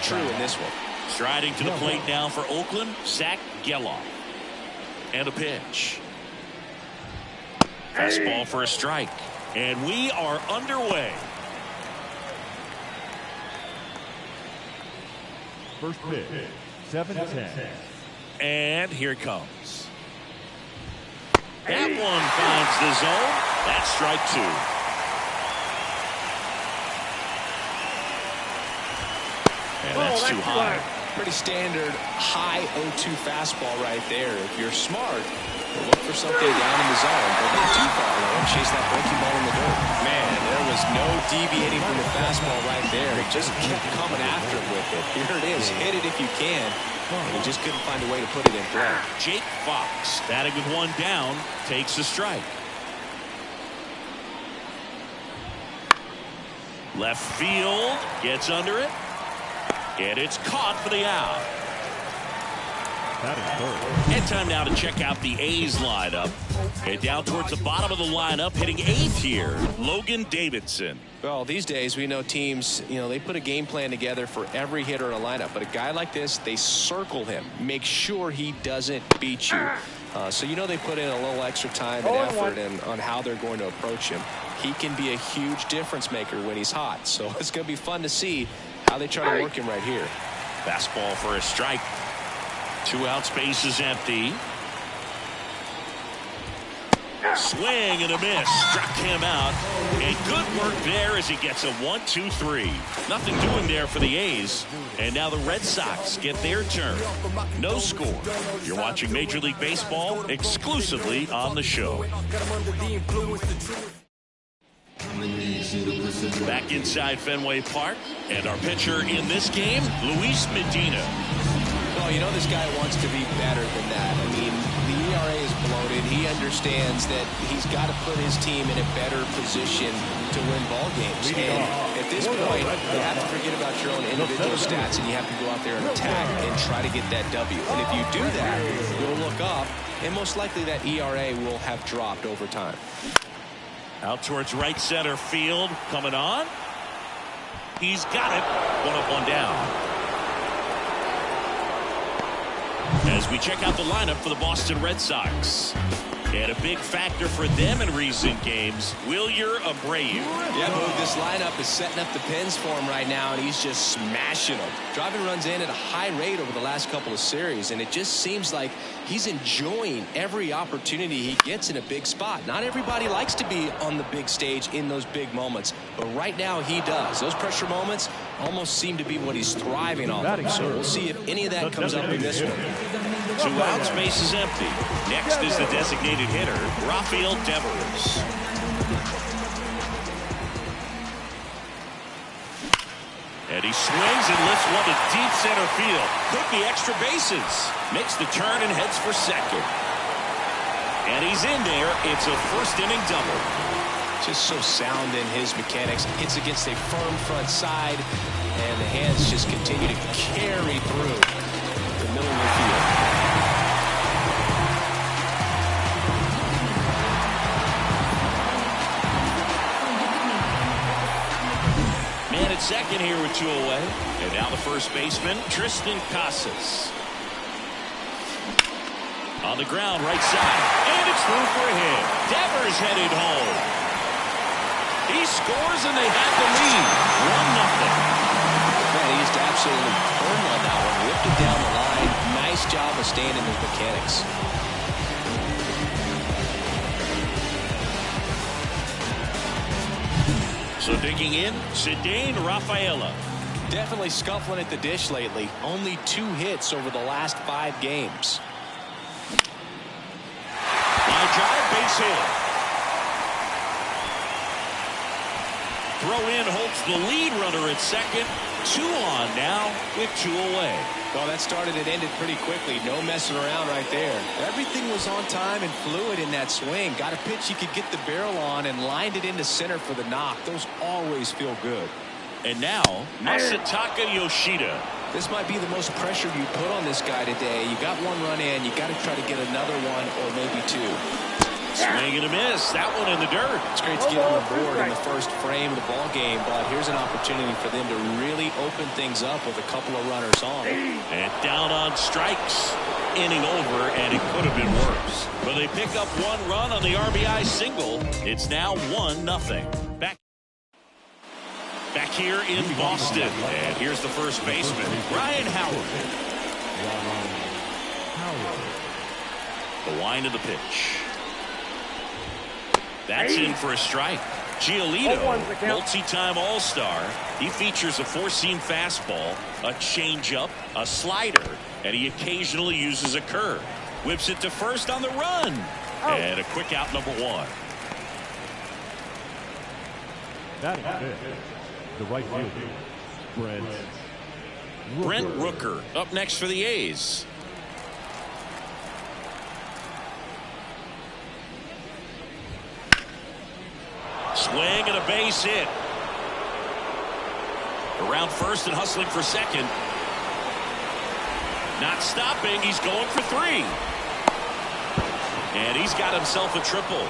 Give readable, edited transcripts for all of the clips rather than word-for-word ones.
true in this one. Striding to the plate now for Oakland, Zach Geloff. And a pitch. Fastball for a strike. And we are underway. First pitch, 7-10. And here it comes. That one finds the zone. That's strike two. And that's too high. Pretty standard high 0-2 fastball right there. If you're smart, look for something down in the zone. Don't get too far and chase that breaking ball in the dirt. Man, there was no deviating from the fastball right there. He just kept coming after it with it. Here it is. Hit it if you can. And he just couldn't find a way to put it in play. Jake Fox, batting with one down, takes a strike. Left field, gets under it. And it's caught for the out. And time now to check out the A's lineup. And down towards the bottom of the lineup, hitting eighth here, Logan Davidson. Well, these days we know teams, they put a game plan together for every hitter in a lineup. But a guy like this, they circle him, make sure he doesn't beat you. So they put in a little extra time and effort on how they're going to approach him. He can be a huge difference maker when he's hot. So it's going to be fun to see how they try to work him right here. Fastball for a strike. 2 outs, base is empty. Swing and a miss. Struck him out. And good work there as he gets a 1-2-3. Nothing doing there for the A's. And now the Red Sox get their turn. No score. You're watching Major League Baseball exclusively on the show. Back inside Fenway Park, and our pitcher in this game, Luis Medina. Well, this guy wants to be better than that. I mean, the ERA is bloated. He understands that he's got to put his team in a better position to win ball games. And at this point, you have to forget about your own individual stats, and you have to go out there and attack and try to get that W. And if you do that, you'll look up, and most likely that ERA will have dropped over time. Out towards right center field, coming on. He's got it. 1 up, 1 down. As we check out the lineup for the Boston Red Sox. And a big factor for them in recent games, Wilyer Abreu. Yeah, Boog, this lineup is setting up the pins for him right now, and he's just smashing them. Driving runs in at a high rate over the last couple of series, and it just seems like he's enjoying every opportunity he gets in a big spot. Not everybody likes to be on the big stage in those big moments, but right now he does. Those pressure moments almost seem to be what he's thriving on. So we'll see if any of that comes up in this one. 2 outs, base is empty. Next is the designated hitter, Rafael Devers. And he swings and lifts one to deep center field. Could be extra bases. Makes the turn and heads for second. And he's in there. It's a first-inning double. Just so sound in his mechanics. Hits against a firm front side, and the hands just continue to carry through the middle of the field. Man at second here with 2 away. And now the first baseman, Tristan Casas. On the ground, right side. And it's through for a hit. Devers headed home. He scores and they have the lead. 1-0. Man, he just absolutely burned on that one. Whipped it down the line. Nice job of staying in his mechanics. So digging in, Cedane Rafaela. Definitely scuffling at the dish lately. Only 2 hits over the last 5 games. Line drive, base hit. Throw in holds the lead runner at second. 2 on now with 2 away. Well, that started and ended pretty quickly. No messing around right there. Everything was on time and fluid in that swing. Got a pitch you could get the barrel on and lined it into center for the knock. Those always feel good. And now, Masataka Yoshida. This might be the most pressure you put on this guy today. You got 1 run in. You got to try to get another one or maybe 2. Swing and a miss. That one in the dirt. It's great to get on the board in the first frame of the ball game, but here's an opportunity for them to really open things up with a couple of runners on. And down on strikes. Inning over, and it could have been worse. But they pick up one run on the RBI single. It's now 1-0. Back here in Boston. And here's the first baseman, Ryan Howard. The wind of the pitch. That's in for a strike. Giolito, multi-time All-Star. He features a four-seam fastball, a changeup, a slider, and he occasionally uses a curve. Whips it to first on the run. And a quick out, number one. Batting fifth, the right fielder, Brent Rooker up next for the A's. Swing and a base hit. Around first and hustling for second. Not stopping. He's going for three. And he's got himself a triple.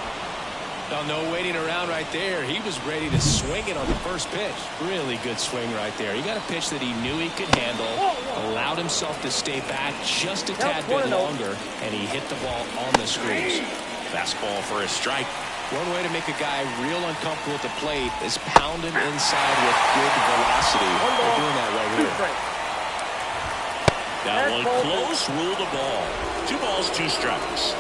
Now, no waiting around right there. He was ready to swing it on the first pitch. Really good swing right there. He got a pitch that he knew he could handle, allowed himself to stay back just a tad bit longer, and he hit the ball on the screws. Fastball for a strike. One way to make a guy real uncomfortable at the plate is pound him inside with good velocity. They're doing that right here. That one close, ruled the ball. 2 balls, 2 strikes.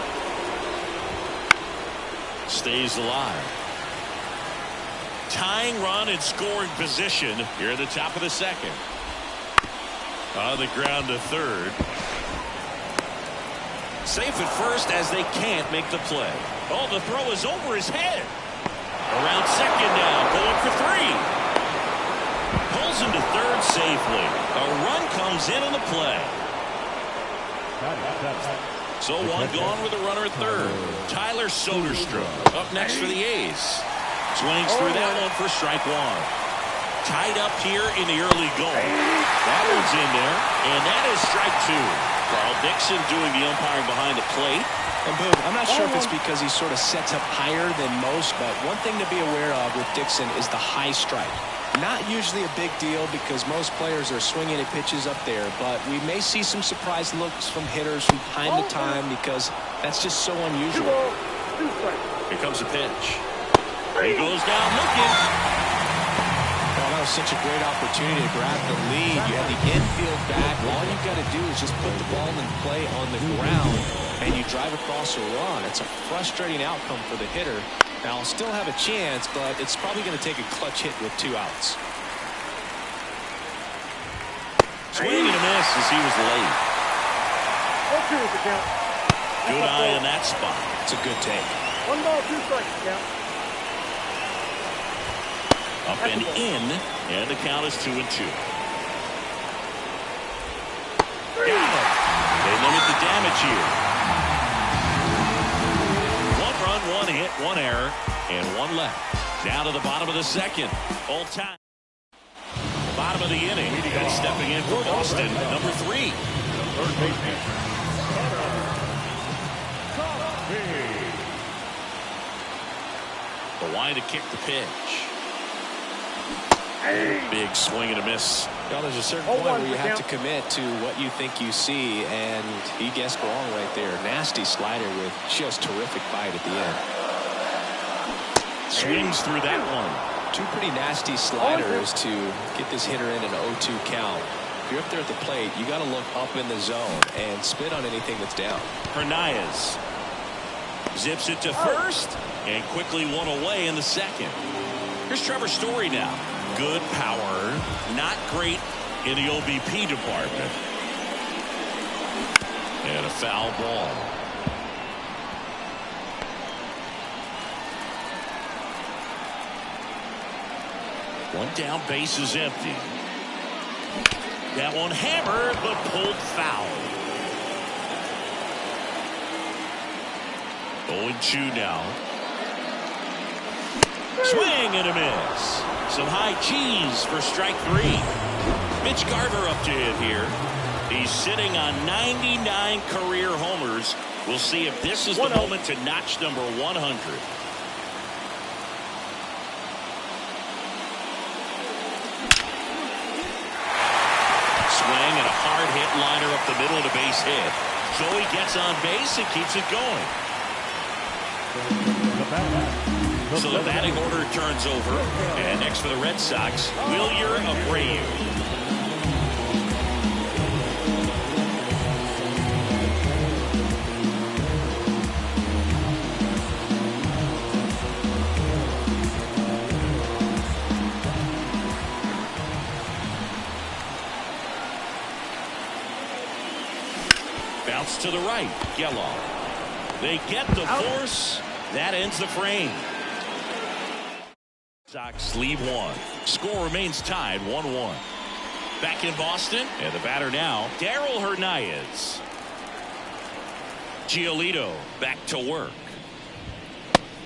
Stays alive. Tying run in scoring position here at the top of the second. On the ground to third. Safe at first as they can't make the play. Oh, the throw is over his head. Around second now, going for 3. Pulls him to third safely. A run comes in on the play. So one gone with a runner at third. Tyler Soderstrom up next for the A's. Swings through that one for strike one. Tied up here in the early going. That one's in there, and that is strike 2. Carl Dixon doing the umpiring behind the plate. And boom, I'm not sure if it's because he sort of sets up higher than most, but one thing to be aware of with Dixon is the high strike. Not usually a big deal because most players are swinging at pitches up there, but we may see some surprise looks from hitters from time to time because that's just so unusual. Here comes the pitch. He goes down looking. Oh, that was such a great opportunity to grab the lead. You have the infield back. All you've got to do is just put the ball in play on the ground, and you drive across a run. It's a frustrating outcome for the hitter. Now, I'll still have a chance, but it's probably going to take a clutch hit with 2 outs. Swing and a miss as he was late. Good eye in that spot. It's a good take. 1 ball, 2 strikes, count. Up and in, and the count is 2-2. Got him. They limit the damage here. 1 run, 1 hit, 1 error, and 1 left. Down to the bottom of the second. All time. Bottom of the inning. And stepping in for Boston, number 3. third baseman, The wind to kick the pitch. Big swing and a miss. Well, there's a certain point where you have to commit to what you think you see, and he guessed wrong right there. Nasty slider with just terrific bite at the end. Swings through that one. 2 pretty nasty sliders to get this hitter in an 0-2 count. If you're up there at the plate, you got to look up in the zone and spit on anything that's down. Hernandez zips it to first and quickly 1 away in the second. Here's Trevor Story now. Good power, not great in the OBP department. And a foul ball. One down, base is empty. That one hammered, but pulled foul. 0-2 now. Swing and a miss. Some high cheese for strike 3. Mitch Garver up to hit here. He's sitting on 99 career homers. We'll see if this is the moment to notch number 100. Swing and a hard hit liner up the middle of the base hit. Joey gets on base and keeps it going. So the batting order turns over. And next for the Red Sox, Wilyer Abreu. Bounce to the right. Geloff. They get the force. That ends the frame. Sox lead one. Score remains tied 1-1. Back in Boston, and the batter now, Darryl Hernandez. Giolito back to work.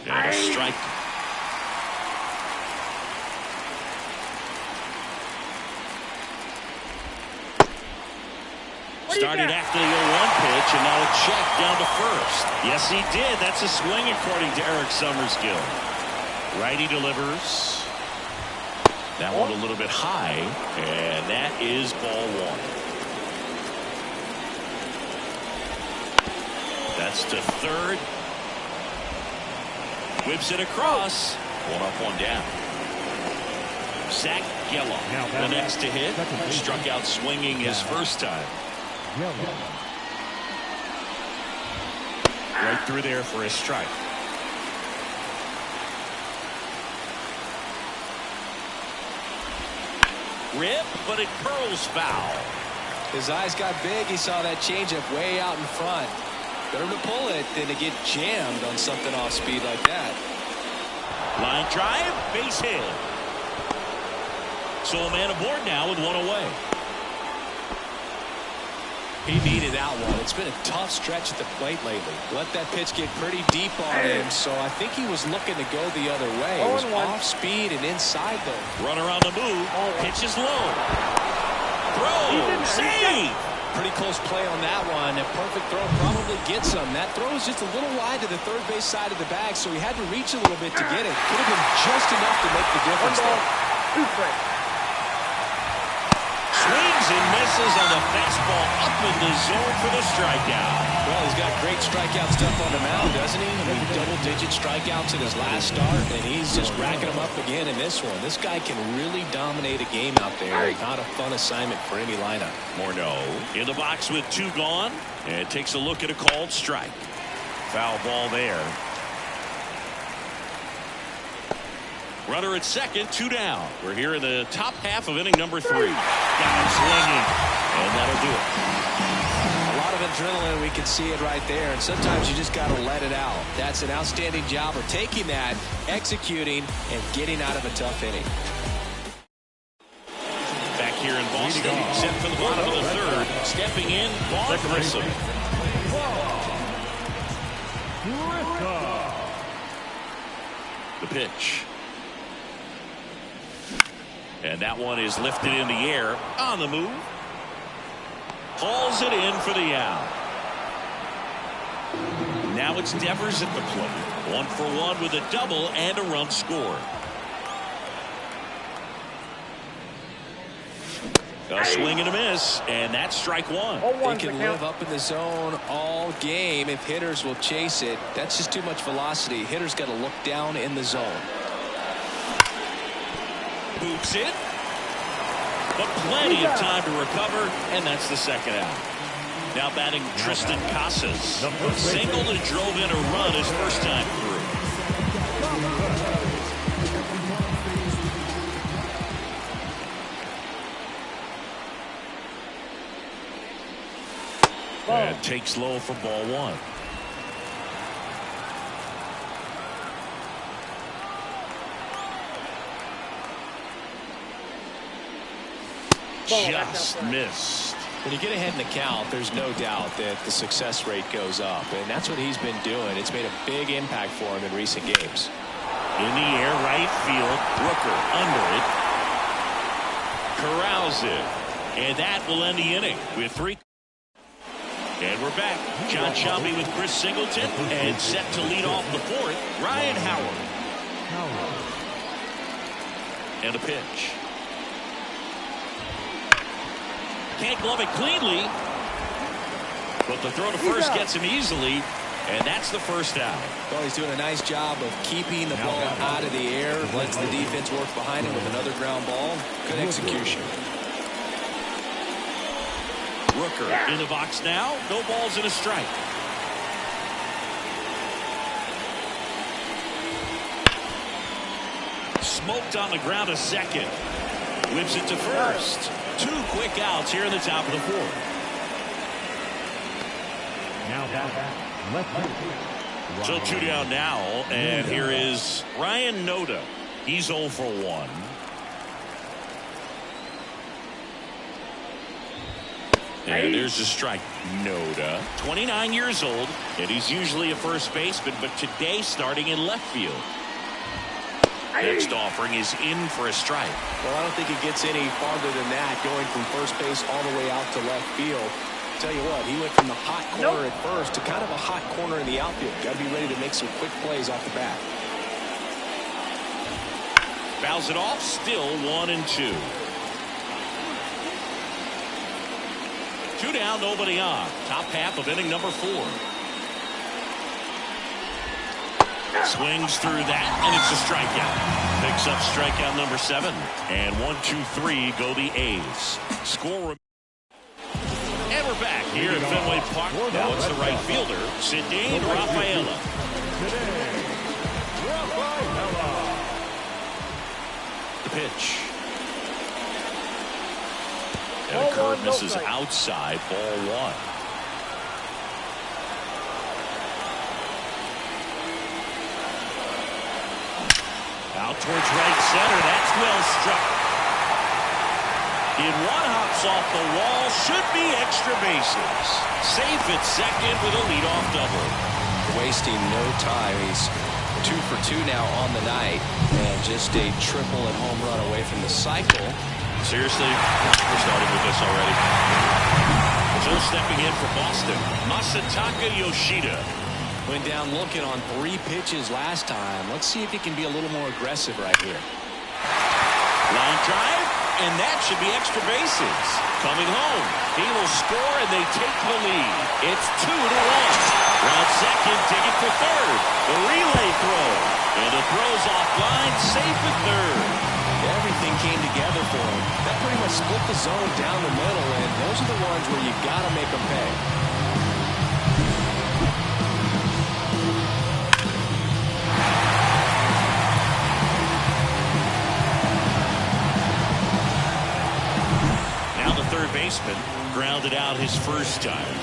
And a strike. Started after the 0-1 pitch, and now a check down to first. Yes, he did. That's a swing, according to Eric Summerskill. Righty delivers. That one a little bit high, and that is ball one. That's to third. Whips it across. One up, one down. Zach Geloff, the next to hit. Struck out swinging his first time. Right through there for a strike. Rip, but it curls foul. His eyes got big. He saw that changeup way out in front. Better to pull it than to get jammed on something off speed like that. Line drive, base hit. So a man aboard now with one away. He needed that one. It's been a tough stretch at the plate lately. Let that pitch get pretty deep on him, so I think he was looking to go the other way. It was off speed and inside, though. Runner on the move. Pitch is low. Throw. Save. Pretty close play on that one. A perfect throw probably gets him. That throw is just a little wide to the third base side of the bag, so he had to reach a little bit to get it. Could have been just enough to make the difference there. Swings and misses on the fastball up in the zone for the strikeout. Well, he's got great strikeout stuff on the mound, doesn't he? I mean, double-digit strikeouts in his last start, and he's just racking them up again in this one. This guy can really dominate a game out there. Not a fun assignment for any lineup. Morneau in the box with two gone, and takes a look at a called strike. Foul ball there. Runner at second, two down. We're here in the top half of inning number 3. Got him swinging, and that'll do it. A lot of adrenaline, we can see it right there, and sometimes you just got to let it out. That's an outstanding job of taking that, executing, and getting out of a tough inning. Back here in Boston, set for the bottom of the third. Stepping in, Vaughn Grissom. The pitch. And that one is lifted in the air on the move. Hauls it in for the out. Now it's Devers at the plate. 1 for 1 with a double and a run scored. A swing and a miss, and that's strike one. They can live up in the zone all game if hitters will chase it. That's just too much velocity. Hitters got to look down in the zone. Boots it, but plenty of time to recover, and that's the second out. Now batting Tristan Casas. Singled and drove in a run his first time through. And takes low for ball one. Just missed. When you get ahead in the count, there's no doubt that the success rate goes up, and that's what he's been doing. It's made a big impact for him in recent games. In the air, right field. Brooker under it. Corrals it. And that will end the inning with 3. And we're back. John Shelby with Chris Singleton. And set to lead off the 4th, Ryan Howard. And a pitch. Can't glove it cleanly. But the throw to first gets him easily. And that's the first out. Well, he's doing a nice job of keeping the ball out of the air. Lets the defense work behind him with another ground ball. Good execution. Rooker in the box now. No balls and a strike. Smoked on the ground a second. Whips it to first. 2 quick outs here in the top of the 4th. Now left. So 2 down now. And here is Ryan Noda. He's 0 for 1. And there's a strike. Noda, 29 years old, and he's usually a first baseman, but today starting in left field. Next offering is in for a strike. Well, I don't think it gets any farther than that, going from first base all the way out to left field. Tell you what, he went from the hot corner at first to kind of a hot corner in the outfield. Got to be ready to make some quick plays off the bat. Fouls it off, still 1-2. 2 down, nobody on. Top half of inning number 4. Swings through that, and it's a strikeout. Picks up strikeout number 7. And 1-2-3 go the A's. Score. And we're back here at Fenway Park. Now it's the right fielder, Ceddanne Rafaela. The pitch. And a curve misses outside, ball 1. Out towards right center. That's well struck. In one hops off the wall. Should be extra bases. Safe at second with a leadoff double. Wasting no time. He's 2 for 2 now on the night. And just a triple and home run away from the cycle. Seriously, we're starting with this already. So stepping in for Boston, Masataka Yoshida. Went down looking on 3 pitches last time. Let's see if he can be a little more aggressive right here. Line drive, and that should be extra bases. Coming home, he will score, and they take the lead. It's 2-1. Round second, digging for third. The relay throw, and the throw's offline, safe at third. Everything came together for him. That pretty much split the zone down the middle, and those are the ones where you got to make them pay. Now the third baseman grounded out his first time.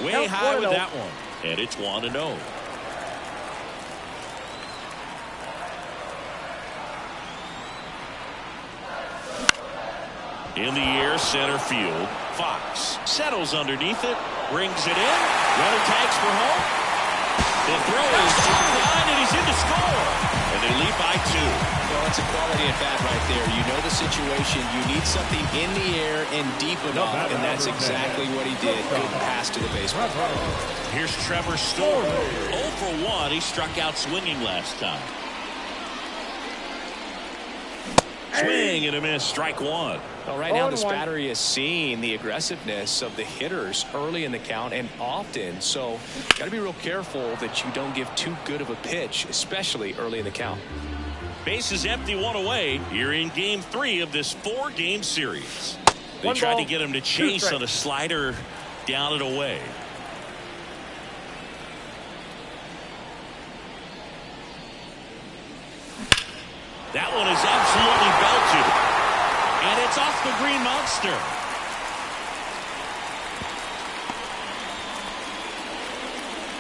Way high with that one, and it's 1-0. In the air, center field. Fox settles underneath it, brings it in. Runner tags for home. The throw is top line, and he's in to score. And they lead by 2. Well, it's a quality at bat right there. You know the situation. You need something in the air and deep enough, and that's exactly what he did. Good pass to the baseman. Here's Trevor Story. 0 for 1. He struck out swinging last time. Swing and a miss, strike 1. Well, right now this battery is seeing the aggressiveness of the hitters early in the count and often. So got to be real careful that you don't give too good of a pitch, especially early in the count. Base is empty, 1 away. You're in game 3 of this 4-game series. They tried to get him to chase on a slider down and away. That one is absolutely belted. And it's off the Green Monster.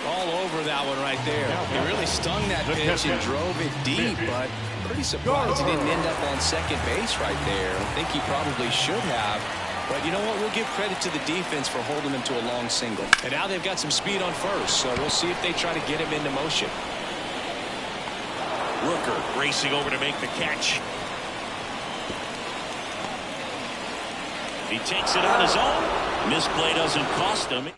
All over that one right there. He really stung that pitch and drove it deep, but pretty surprised he didn't end up on second base right there. I think he probably should have. But you know what? We'll give credit to the defense for holding him to a long single. And now they've got some speed on first, so we'll see if they try to get him into motion. Rooker racing over to make the catch. He takes it on his own. Misplay doesn't cost him.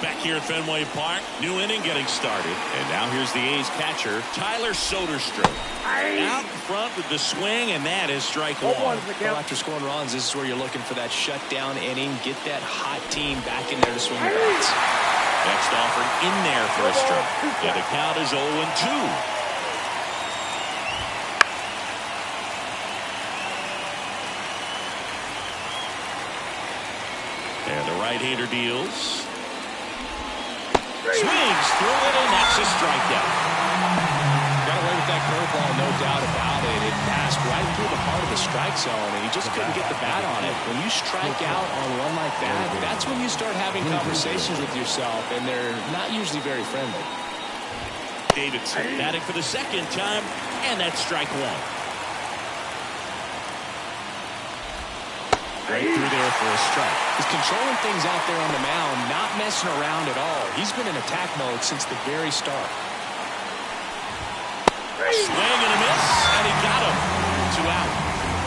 Back here at Fenway Park, new inning getting started. And now here's the A's catcher, Tyler Soderstrom. Out in front with the swing, and that is strike one. Well, after scoring runs, this is where you're looking for that shutdown inning. Get that hot team back in there to swing the bats. Next offering in there for a strike. And the count is 0-2. And the right-hander deals. Swings through it, and that's a strikeout. Got away with that curveball, no doubt about it. It passed right through the heart of the strike zone, and he just couldn't get the bat on it. When you strike out on a run like that, that's when you start having conversations with yourself, and they're not usually very friendly. Davidson batting for the second time, and that's strike one. Right through there for a strike. He's controlling things out there on the mound, not messing around at all. He's been in attack mode since the very start. Swing and a miss, and he got him. 2 out.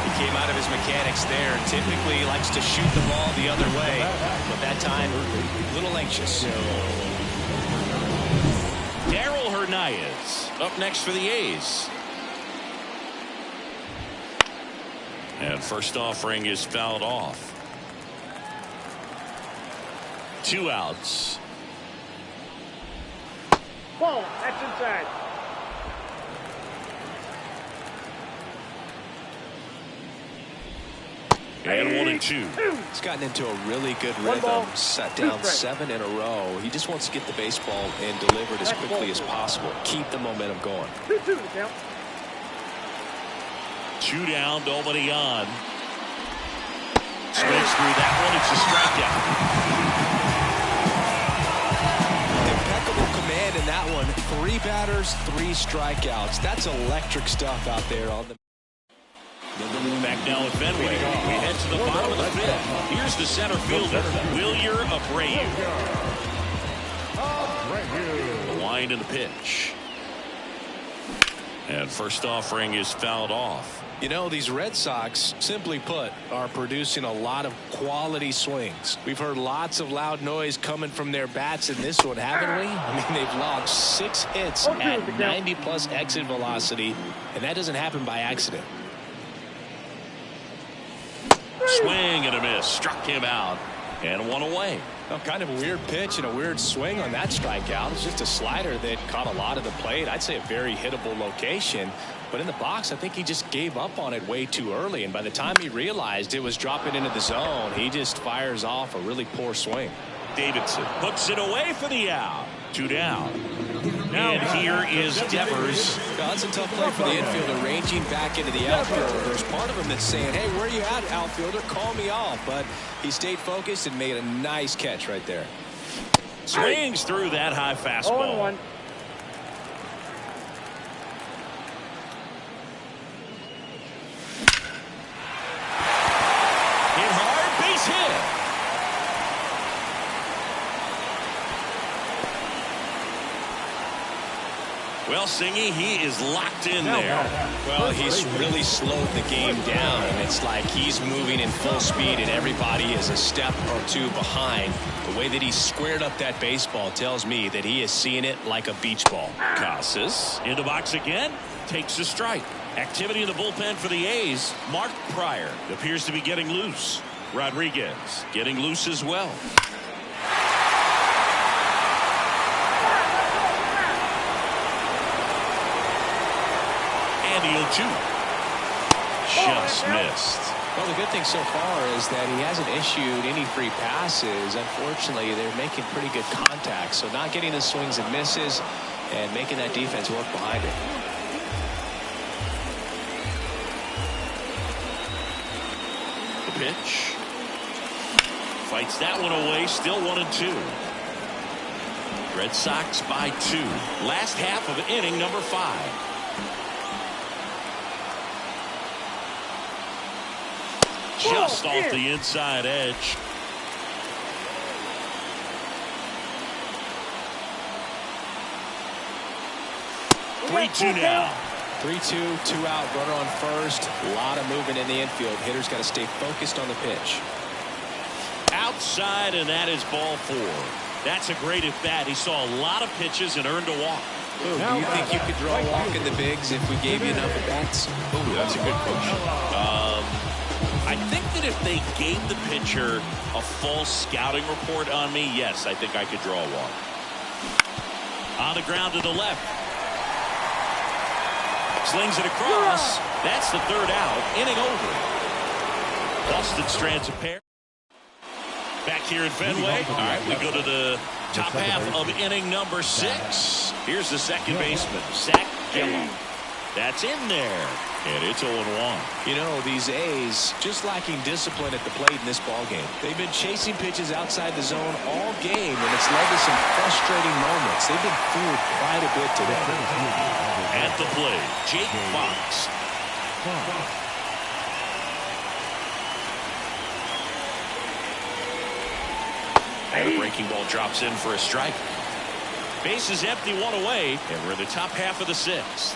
He came out of his mechanics there. Typically likes to shoot the ball the other way, but that time a little anxious. Darrell Hernandez up next for the A's. And first offering is fouled off. 2 outs. Ball, that's inside. And 1-2. He's gotten into a really good rhythm, set down 7 in a row. He just wants to get the baseball and deliver it as quickly as possible. Keep the momentum going. 2-2 the count. 2 down, nobody on. Swings through that one. It's a strikeout. Impeccable command in that one. 3 batters, 3 strikeouts. That's electric stuff out there on the. Back now at Fenway. We head to the bottom of the 5th. Here's the center fielder, Wilyer Abreu. The wind and the pitch. And first offering is fouled off. You know, these Red Sox, simply put, are producing a lot of quality swings. We've heard lots of loud noise coming from their bats in this one, haven't we? I mean, they've logged 6 hits at 90-plus exit velocity, and that doesn't happen by accident. Swing and a miss. Struck him out. And 1 away. Well, kind of a weird pitch and a weird swing on that strikeout. It's just a slider that caught a lot of the plate. I'd say a very hittable location. But in the box, I think he just gave up on it way too early. And by the time he realized it was dropping into the zone, he just fires off a really poor swing. Davidson hooks it away for the out. 2 down. And here is Devers. That's a tough play for the infielder, ranging back into the outfield. There's part of him that's saying, hey, where you at, outfielder? Call me off. But he stayed focused and made a nice catch right there. Swings through that high fastball. 0-1. Hit hard, base hit. Well, Singy, he is locked in there. Well, he's really slowed the game down. It's like he's moving in full speed and everybody is a step or 2 behind. The way that he squared up that baseball tells me that he is seeing it like a beach ball. Casas in the box again, takes a strike. Activity in the bullpen for the A's. Mark Pryor appears to be getting loose. Rodriguez getting loose as well. And he'll shoot. Just missed. Well, the good thing so far is that he hasn't issued any free passes. Unfortunately, they're making pretty good contact. So not getting the swings and misses and making that defense work behind it. The pitch. Fights that one away. Still 1-2. Red Sox by 2. Last half of inning number 5. Just off the inside edge. 3-2 now. 3-2, 2 out, runner on first. A lot of movement in the infield. Hitter's got to stay focused on the pitch. Outside, and that is ball 4. That's a great at bat. He saw a lot of pitches and earned a walk. Ooh, do you think you could draw a walk in the bigs if we gave you enough at bats? Ooh, that's a good question. I think that if they gave the pitcher a full scouting report on me, yes, I think I could draw a walk. On the ground to the left. Slings it across. That's the 3rd out. Inning over. Boston strands a pair. Back here in Fenway. All right, we go to the top half of inning number 6. Here's the second baseman, Zach Gallen. That's in there. And it's 0-1. You know, these A's just lacking discipline at the plate in this ballgame. They've been chasing pitches outside the zone all game, and it's led to some frustrating moments. They've been fooled quite a bit today. At the plate, Jake Fox. And a breaking ball drops in for a strike. Base is empty, 1 away, and we're in the top half of the 6th.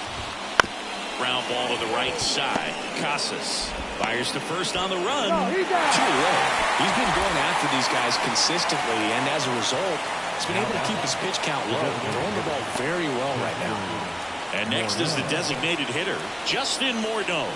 Ground ball to the right side. Casas fires to first on the run. 2 away. He's been going after these guys consistently, and as a result, he's been able to keep his pitch count low, throwing the ball very well right now. And next is the designated hitter, Justin Morneau.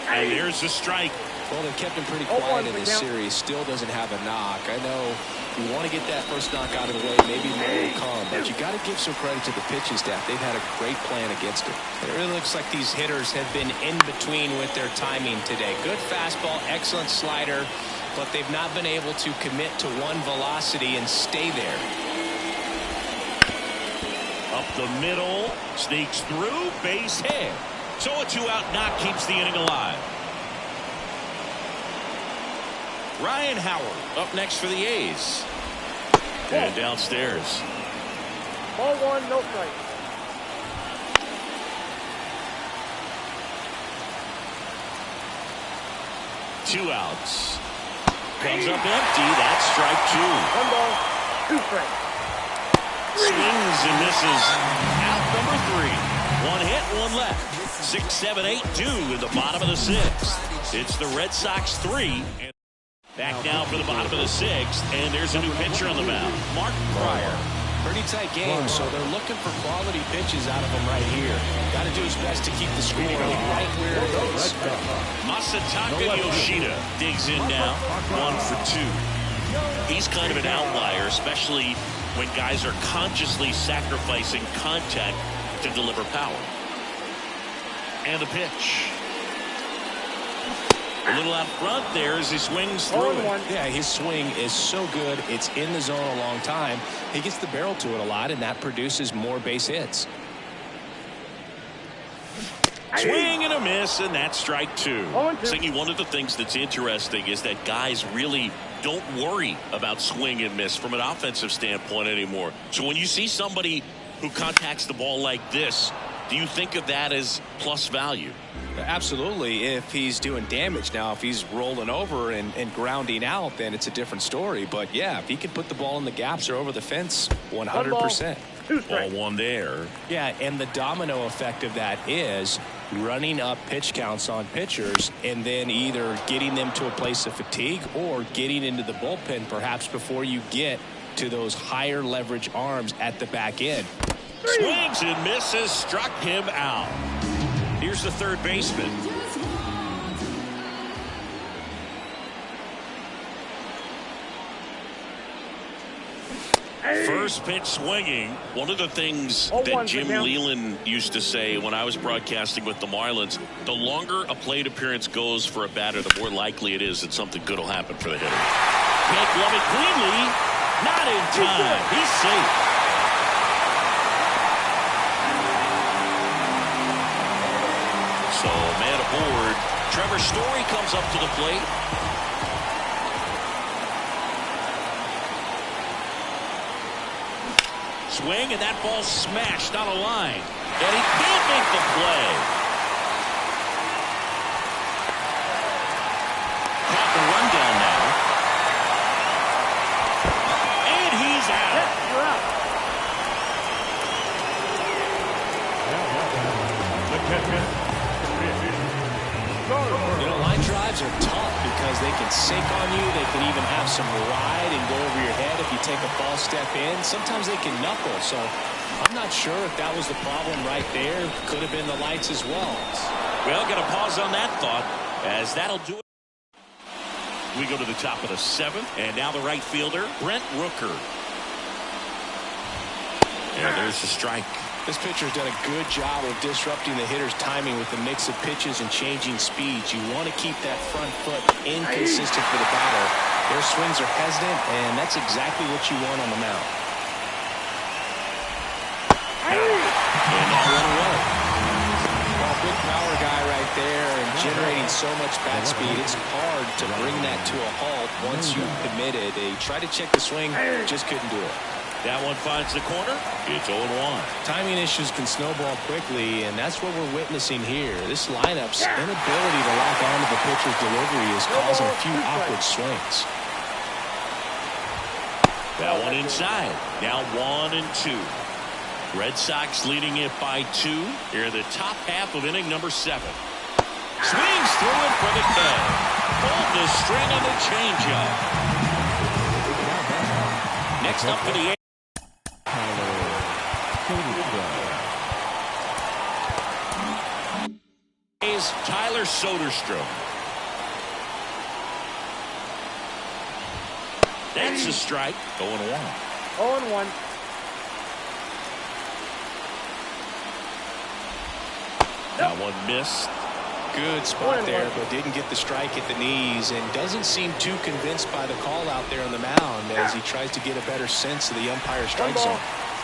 And there's the strike. Well, they kept him pretty quiet in this series. Still doesn't have a knock. I know you want to get that first knock out of the way. Maybe more will come, but you got to give some credit to the pitching staff. They've had a great plan against it. It really looks like these hitters have been in between with their timing today. Good fastball, excellent slider, but they've not been able to commit to one velocity and stay there. Up the middle, sneaks through, base hit. So a 2-out knock keeps the inning alive. Ryan Howard up next for the A's. And downstairs. Ball 1, no strike. Two outs. Comes up empty. That's strike 2. 1 ball, 2 strikes. Swings and misses. Out number 3. 1 hit, 1 left. 6, 7, 8, 2 in the bottom of the 6th. It's the Red Sox 3. And back now for the bottom of the 6th, and there's a new pitcher on the mound, Mark Pryor. Pretty tight game, so they're looking for quality pitches out of him right here. Got to do his best to keep the score right where it is. Masataka Yoshida digs in now, 1 for 2. He's kind of an outlier, especially when guys are consciously sacrificing contact to deliver power. And the pitch. A little out front there as he swings through it. Yeah, his swing is so good. It's in the zone a long time. He gets the barrel to it a lot, and that produces more base hits. Swing and a miss, and that's strike 2. Singy, one of the things that's interesting is that guys really don't worry about swing and miss from an offensive standpoint anymore. So when you see somebody who contacts the ball like this, do you think of that as plus value? Absolutely, if he's doing damage. Now, if he's rolling over and grounding out, then it's a different story. But, yeah, if he can put the ball in the gaps or over the fence, 100%. Ball 1 there. Yeah, and the domino effect of that is running up pitch counts on pitchers and then either getting them to a place of fatigue or getting into the bullpen perhaps before you get to those higher leverage arms at the back end. Swings and misses, struck him out. Here's the third baseman. First pitch swinging. One of the things that Jim Leland used to say when I was broadcasting with the Marlins, the longer a plate appearance goes for a batter, the more likely it is that something good will happen for the hitter. Can't glove it cleanly. Not in time. He's safe. So, man aboard. Trevor Story comes up to the plate. Swing, and that ball smashed on a line. And he can't make the play. Caught the run down now. And he's out. because they can sink on you. They can even have some ride and go over your head if you take a false step in. Sometimes they can knuckle. So I'm not sure if that was the problem right there. Could have been the lights as well. Well, got to pause on that thought, as that'll do it. We go to the top of the 7th, and now the right fielder, Brent Rooker. And there's the strike. This pitcher's done a good job of disrupting the hitter's timing with the mix of pitches and changing speeds. You want to keep that front foot inconsistent for the batter. Their swings are hesitant, and that's exactly what you want on the mound. And now run away. Well, big power guy right there and generating so much bat speed. It's hard to bring that to a halt once you commit it. They tried to check the swing, just couldn't do it. That one finds the corner. It's 0-1. Timing issues can snowball quickly, and that's what we're witnessing here. This lineup's inability to lock onto the pitcher's delivery is causing a few awkward swings. That one inside. Now 1-2. Red Sox leading it by 2 here in the top half of inning number 7. Swings through it for the K. Pulled the string on the changeup. Next up for the A's, Tyler Soderstrom. That's a strike. 0-1. 0-1. That one missed. Good spot there, but didn't get the strike at the knees, and doesn't seem too convinced by the call out there on the mound as he tries to get a better sense of the umpire strike zone.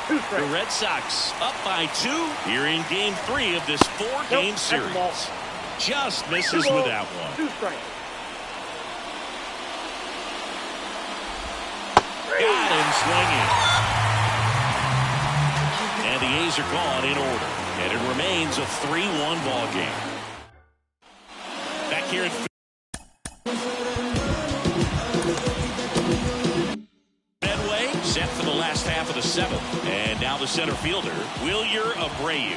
The Red Sox up by 2 here in game 3 of this 4-game series. Just misses with that one. 2 strikes. Got him swinging. And the A's are gone in order. And it remains a 3-1 ball game. Back here at Medway, set for the last half of the 7th. And now the center fielder, Wilyer Abreu.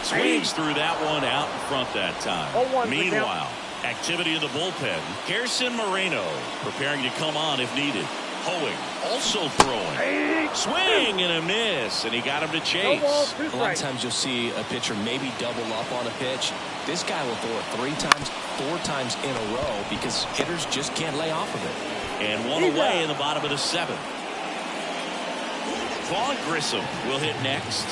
Swings through that one out in front that time. Meanwhile, activity in the bullpen. Gerson Moreno preparing to come on if needed. Hoeing also throwing. Swing and a miss, and he got him to chase. A lot of times you'll see a pitcher maybe double up on a pitch. This guy will throw it 3 times, 4 times in a row because hitters just can't lay off of it. And one away in the bottom of the 7th. Vaughn Grissom will hit next.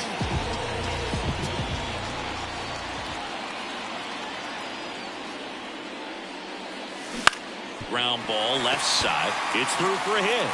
Ground ball left side. It's through for a hit.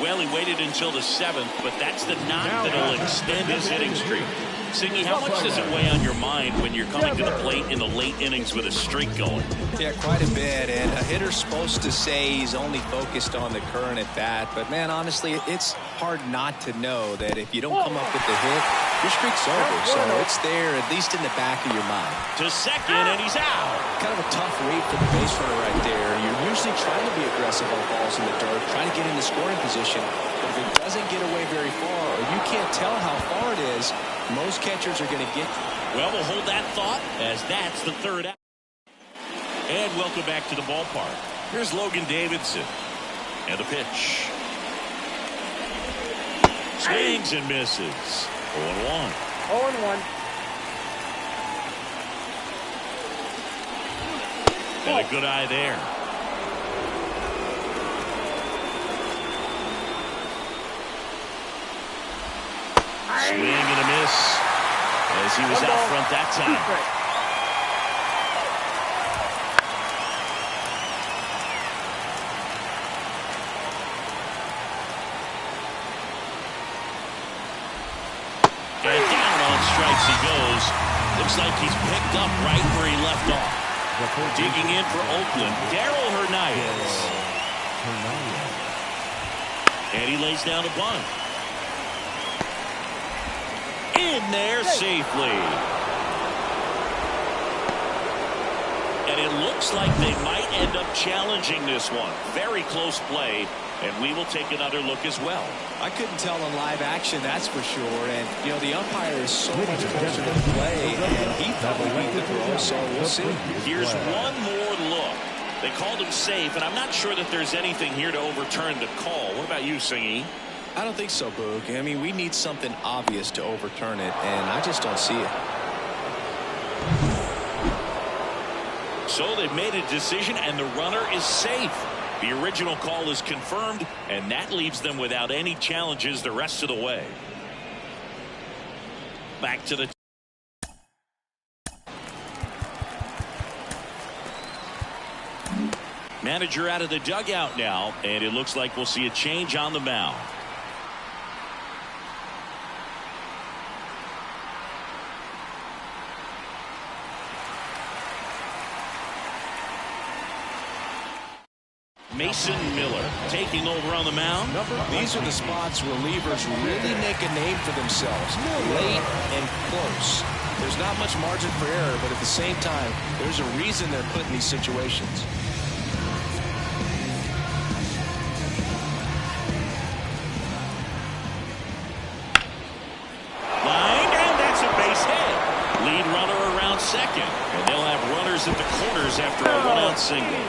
Well, he waited until the 7th, but that's the 9th that'll extend his hitting streak. Siggy, how much does it weigh on your mind when you're coming to the plate in the late innings with a streak going? Yeah, quite a bit. And a hitter's supposed to say he's only focused on the current at bat. But, man, honestly, it's hard not to know that if you don't come up with the hit, your streak's over. So it's there, at least in the back of your mind. To second, and he's out. Kind of a tough read for the base runner right there. You're usually trying to be aggressive on balls in the dirt, trying to get in the scoring position. But if it doesn't get away very far, or you can't tell how far it is, most catchers are going to get. Well, we'll hold that thought as that's the 3rd out. And welcome back to the ballpark. Here's Logan Davidson. And the pitch. Swings and misses. 0-1. 0-1. And a good eye there. Swing and a miss as he was out front that time. And down on strikes he goes. Looks like he's picked up right where he left off. Digging in for Oakland, Darryl Hernandez. And he lays down a bunt. In there safely. And it looks like they might end up challenging this one. Very close play, and we will take another look as well. I couldn't tell on live action, that's for sure. And, you know, the umpire is so much closer to the play, and he thought we beat the throw, so we'll see. Here's one more look. They called him safe, and I'm not sure that there's anything here to overturn the call. What about you, Singy? I don't think so, Boog. I mean, we need something obvious to overturn it, and I just don't see it. So they've made a decision, and the runner is safe. The original call is confirmed, and that leaves them without any challenges the rest of the way. Back to the manager out of the dugout now, and it looks like we'll see a change on the mound. Mason Miller taking over on the mound. These are the spots relievers really make a name for themselves. Late and close. There's not much margin for error, but at the same time, there's a reason they're put in these situations. Line, and that's a base hit. Lead runner around second, and they'll have runners at the corners after a one-out single.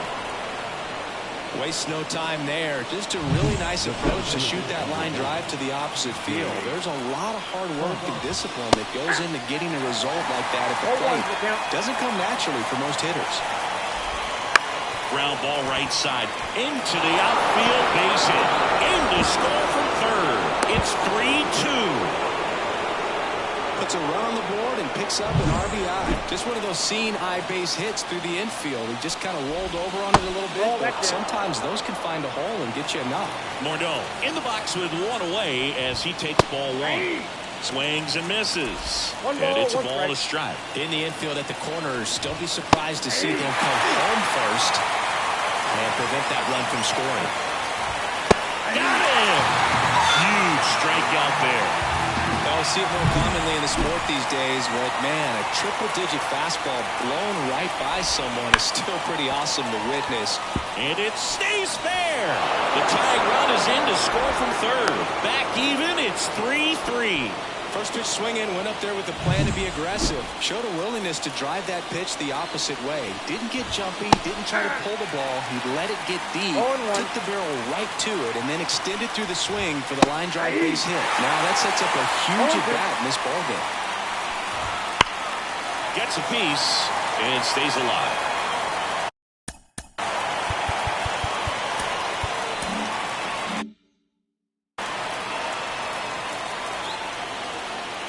Waste no time there. Just a really nice approach to shoot that line drive to the opposite field. There's a lot of hard work and discipline that goes into getting a result like that at the plate. Doesn't come naturally for most hitters. Ground ball right side into the outfield, base hit. In to score from third. It's 3-2. Puts a run on the board and picks up an RBI. Just one of those seeing eye base hits through the infield. He just kind of rolled over on it a little bit, but sometimes those can find a hole and get you a knock. Morneau in the box with one away as he takes ball one. Swings and misses. And it's a ball and a strike. In the infield at the corners, don't be surprised to see them come home first and prevent that run from scoring. Got it! Huge strikeout there. I see it more commonly in the sport these days, but man, a triple-digit fastball blown right by someone is still pretty awesome to witness. And it stays fair. The tag run is in to score from third. Back even, it's 3-3. First pitch swinging, went up there with a plan to be aggressive. Showed a willingness to drive that pitch the opposite way. Didn't get jumpy, didn't try to pull the ball. He let it get deep, took the barrel right to it, and then extended through the swing for the line drive base hit. Now that sets up a huge at-bat in this ballgame. Gets a piece and stays alive.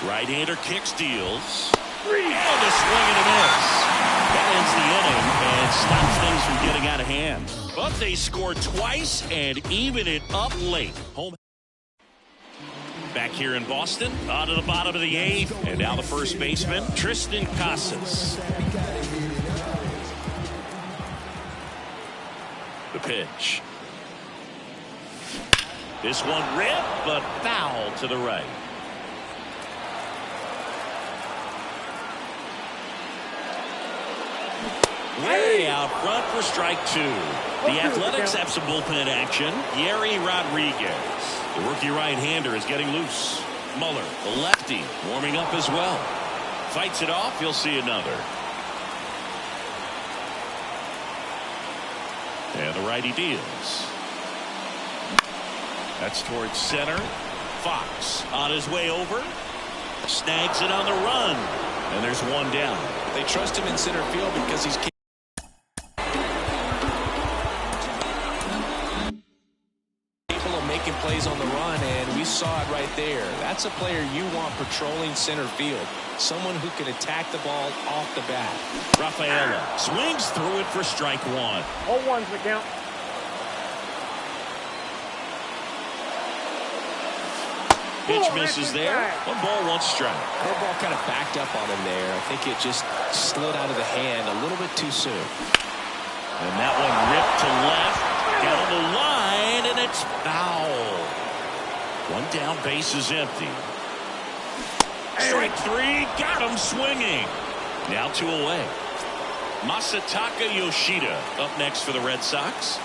Right-hander kicks, deals. And a swing and a miss. That ends the inning and stops things from getting out of hand. But they scored twice and even it up late. Home. Back here in Boston, on to the bottom of the eighth. And now the first baseman, Tristan Casas. The pitch. This one ripped, but foul to the right. Way out front for strike two. The Athletics have some bullpen action. Yeri Rodriguez, the rookie right-hander, is getting loose. Muller, the lefty, warming up as well. Fights it off. You'll see another. And the righty deals. That's towards center. Fox on his way over. Snags it on the run. And there's one down. They trust him in center field because he's making plays on the run, and we saw it right there. That's a player you want patrolling center field. Someone who can attack the ball off the bat. Rafaela swings through it for strike one. 0-1's the count. Pitch misses there. 1 ball, 1 strike. Curveball kind of backed up on him there. I think it just slid out of the hand a little bit too soon. And that one ripped to left. Down the line, and it's foul. 1 down, base is empty. Strike 3, got him swinging. Now 2 away. Masataka Yoshida up next for the Red Sox.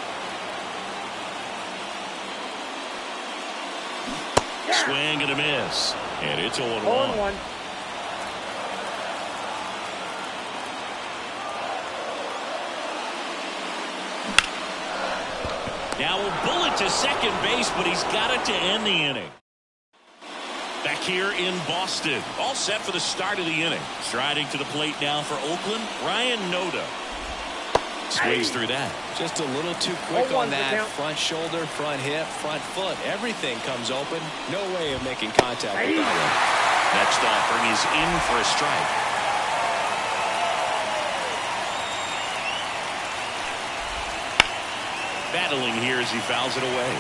Swing and a miss. And it's 0-1. 0-1. Now a bullet to second base, but he's got it to end the inning. Back here in Boston, all set for the start of the inning. Striding to the plate now for Oakland, Ryan Noda. Swings through that. Just a little too quick on 0-1 that. count. Front shoulder, front hip, front foot. Everything comes open. No way of making contact with that one. Next offering is in for a strike. Battling here as he fouls it away.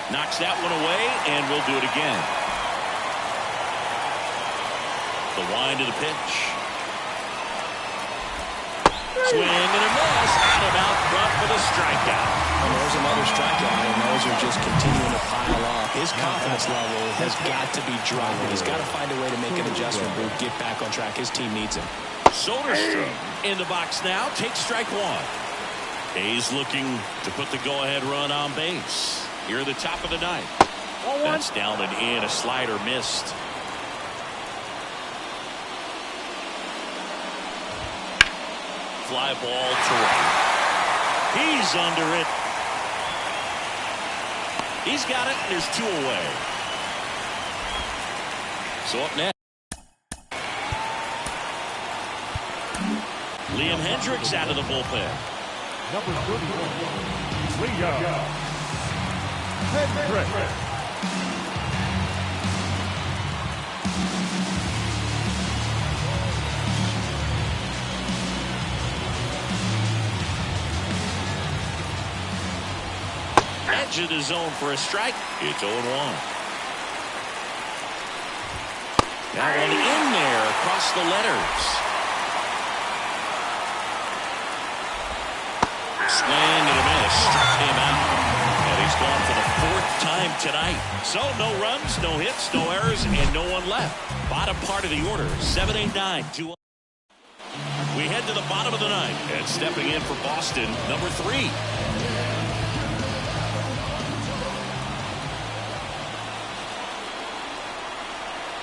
Knocks that one away, and we'll do it again. The wind of the pitch. Swing and a miss. Out and out front for the strikeout. And there's another strikeout, and those are just continuing to pile up. His confidence level has got to be dropping. He's got to find a way to make an adjustment, Boog, get back on track. His team needs him. Soderstrom in the box now. Takes strike one. A's looking to put the go-ahead run on base. Here at the top of the ninth. That's down and in. A slider missed. Fly ball to right. He's under it. He's got it. There's two away. So up next, Liam Hendricks out of the bullpen. Number 31, Liam Hendricks. Edge of the zone for a strike. It's 0-1. That one in there across the letters. Swing and a miss. Struck him out. And he's gone for the fourth time tonight. So no runs, no hits, no errors, and no one left. Bottom part of the order. 7-8-9. 2-1. We head to the bottom of the ninth. And stepping in for Boston, number 3.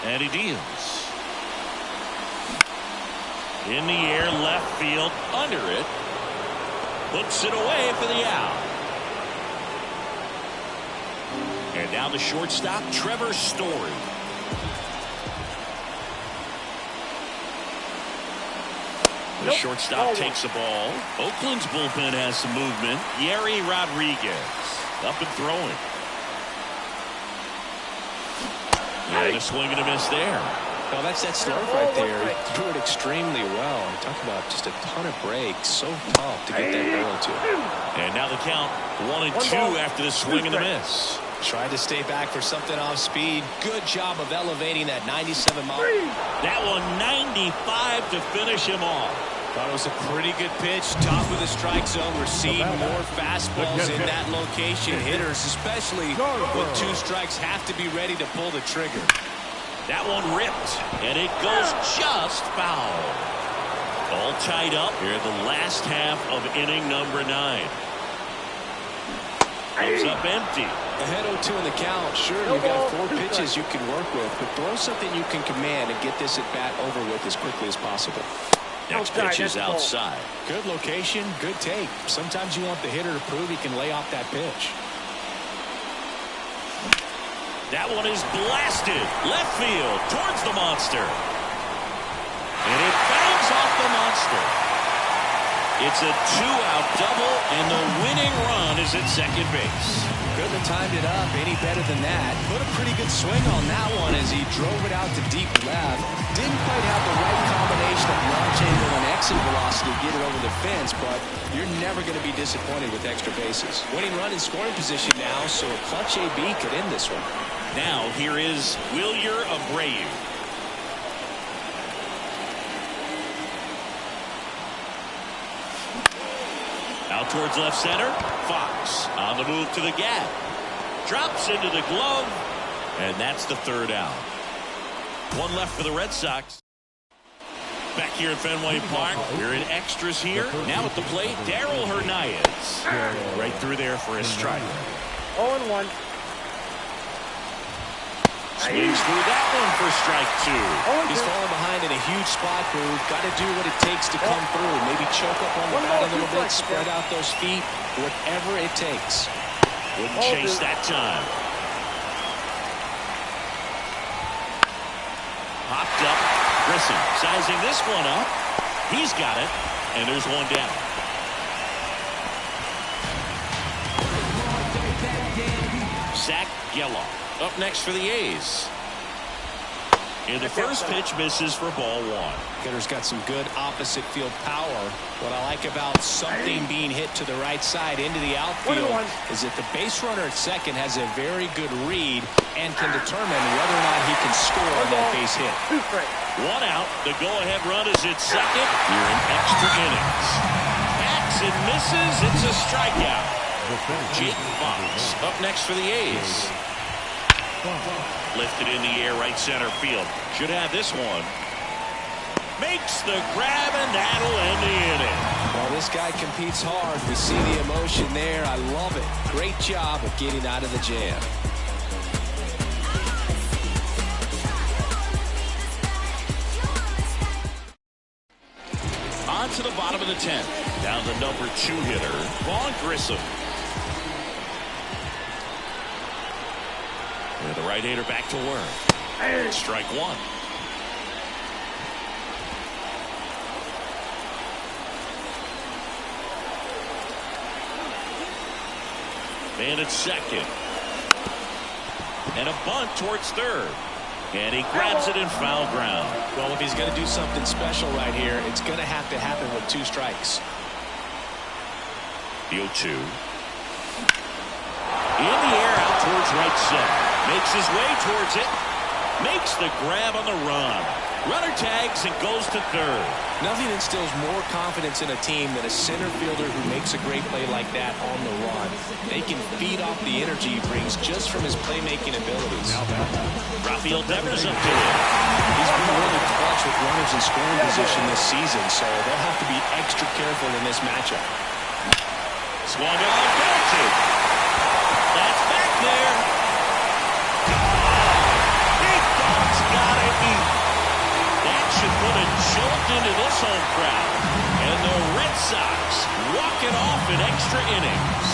And he deals. In the air, left field, under it. Puts it away for the out. And now the shortstop, Trevor Story. The shortstop takes the ball. Oakland's bullpen has some movement. Yeri Rodriguez up and throwing. And a swing and a miss there. Well, that's that slurve right there. He threw it extremely well. Talk about just a ton of breaks. So tough to get that ball to. And now the count 1-2 after the swing and the miss. Tried to stay back for something off speed. Good job of elevating that 97 mile. That one 95 to finish him off. Thought it was a pretty good pitch. Top of the strike zone. We're seeing more fastballs in that location. Hitters, especially with 2 strikes, have to be ready to pull the trigger. That one ripped, and it goes just foul. All tied up here in the last half of inning number 9. Comes up empty. Ahead 0-2 in the count. Sure, you've got 4 pitches you can work with, but throw something you can command and get this at bat over with as quickly as possible. Next pitch is outside. Good location, good take. Sometimes you want the hitter to prove he can lay off that pitch. That one is blasted left field towards the monster. And it bangs off the monster. It's a 2-out double, and the winning run is at second base. Couldn't have timed it up any better than that. Put a pretty good swing on that one as he drove it out to deep left. Didn't quite have the right combination of launch angle and exit velocity to get it over the fence, but you're never going to be disappointed with extra bases. Winning run in scoring position now, so a clutch AB could end this one. Now here is Wilyer Abreu. Out towards left center. Fox on the move to the gap. Drops into the glove. And that's the third out. One left for the Red Sox. Back here at Fenway Park, we're in extras here. Now at the plate, Darryl Hernandez. Right through there for a strike. 0-1. Swings through that one for strike 2. He's falling behind in a huge spot, Boo. Got to do what it takes to come through. Maybe choke up on the bat a little bit, spread out those feet, whatever it takes. Wouldn't chase that time. Popped up. Grissom sizing this one up. He's got it. And there's one down. Zach Geloff up next for the A's. And the first pitch misses for ball 1. Hitter's got some good opposite field power. What I like about something being hit to the right side into the outfield is that the base runner at second has a very good read and can determine whether or not he can score on that base hit. 1 out. The go-ahead run is at second. Here in extra innings. Backs and misses. It's a strikeout. Jake Fox up next for the A's. Lifted in the air right center field. Should have this one. Makes the grab, and that'll end the inning. Well, this guy competes hard. We see the emotion there. I love it. Great job of getting out of the jam. On to the bottom of the 10th. Down the number 2 hitter, Vaughn Grissom. And the right-hander back to work. Strike 1. Man at second. And a bunt towards third. And he grabs it in foul ground. Well, if he's going to do something special right here, it's going to have to happen with 2 strikes. The 0-2. In the air out towards right center. Makes his way towards it. Makes the grab on the run. Runner tags and goes to third. Nothing instills more confidence in a team than a center fielder who makes a great play like that on the run. They can feed off the energy he brings just from his playmaking abilities. Rafael Devers up to him. He's been really clutch with runners in scoring position this season, so they'll have to be extra careful in this matchup. Swung on, belted. That's back there. Big Dog's gotta eat. That should put a jolt into this home crowd. And the Red Sox walk it off in extra innings.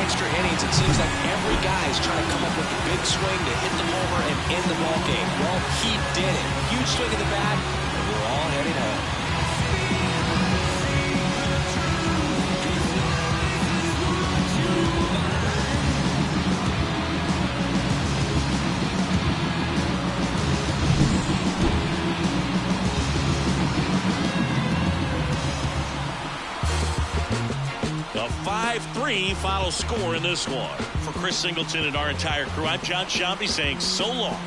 Extra innings, it seems like every guy is trying to come up with a big swing to hit the homer and end the ball game. Well, he did it. Huge swing of the bat, and we're all heading home. A 5-3 final score in this one. For Chris Singleton and our entire crew, I'm John Shambi saying so long.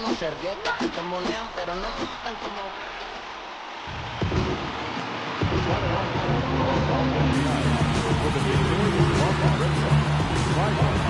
No ser bien, como león, pero no tan como... For the victory, Red Sox.